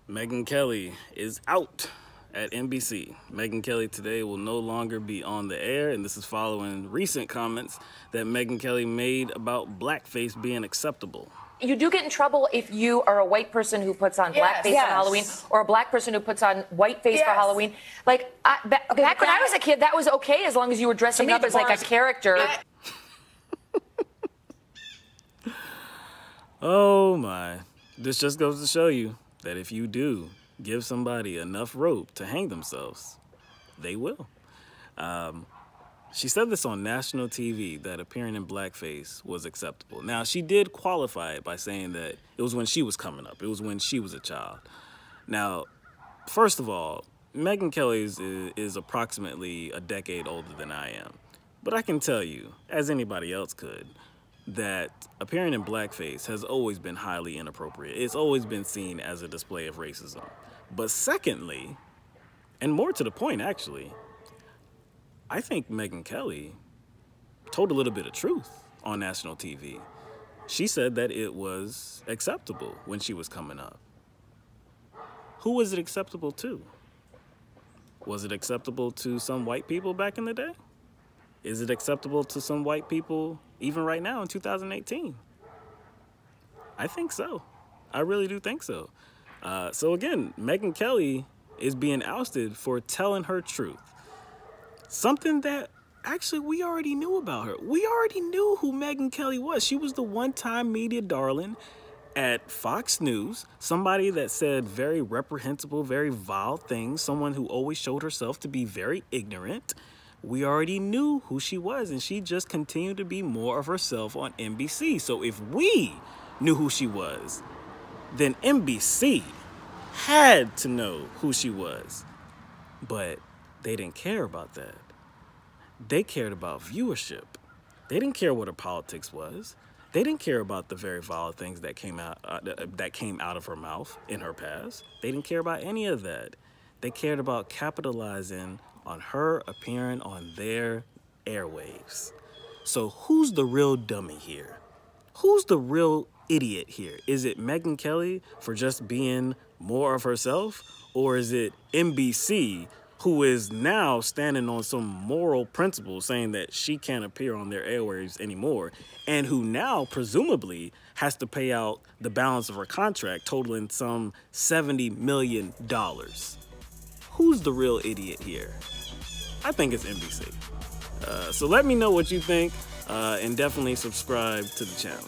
Megyn Kelly is out at NBC. Megyn Kelly today will no longer be on the air, and this is following recent comments that Megyn Kelly made about blackface being acceptable. You do get in trouble if you are a white person who puts on blackface on Halloween, or a black person who puts on whiteface for Halloween. Like, back when I was a kid, that was okay as long as you were dressing up as like a character. Oh my. This just goes to show you that if you do give somebody enough rope to hang themselves, they will. She said this on national TV, that appearing in blackface was acceptable. Now, she did qualify it by saying that it was when she was coming up. It was when she was a child. Now, first of all, Megyn Kelly is approximately a decade older than I am. But I can tell you, as anybody else could, that appearing in blackface has always been highly inappropriate. It's always been seen as a display of racism. But secondly, and more to the point actually, I think Megyn Kelly told a little bit of truth on national TV. She said that it was acceptable when she was coming up. Who was it acceptable to? Was it acceptable to some white people back in the day? Is it acceptable to some white people even right now in 2018? I think so. I really do think so. So again, Megyn Kelly is being ousted for telling her truth. Something that actually we already knew about her. We already knew who Megyn Kelly was. She was the one-time media darling at Fox News, somebody that said very reprehensible, very vile things, someone who always showed herself to be very ignorant. We already knew who she was, and she just continued to be more of herself on NBC. So if we knew who she was, then NBC had to know who she was. But they didn't care about that. They cared about viewership. They didn't care what her politics was. They didn't care about the very vile things that came out of her mouth in her past. They didn't care about any of that. They cared about capitalizing on her appearing on their airwaves. So who's the real dummy here? Who's the real idiot here? Is it Megyn Kelly for just being more of herself? Or is it NBC who is now standing on some moral principle saying that she can't appear on their airwaves anymore, and who now presumably has to pay out the balance of her contract totaling some $70 million? Who's the real idiot here? I think it's NBC. So let me know what you think, and definitely subscribe to the channel.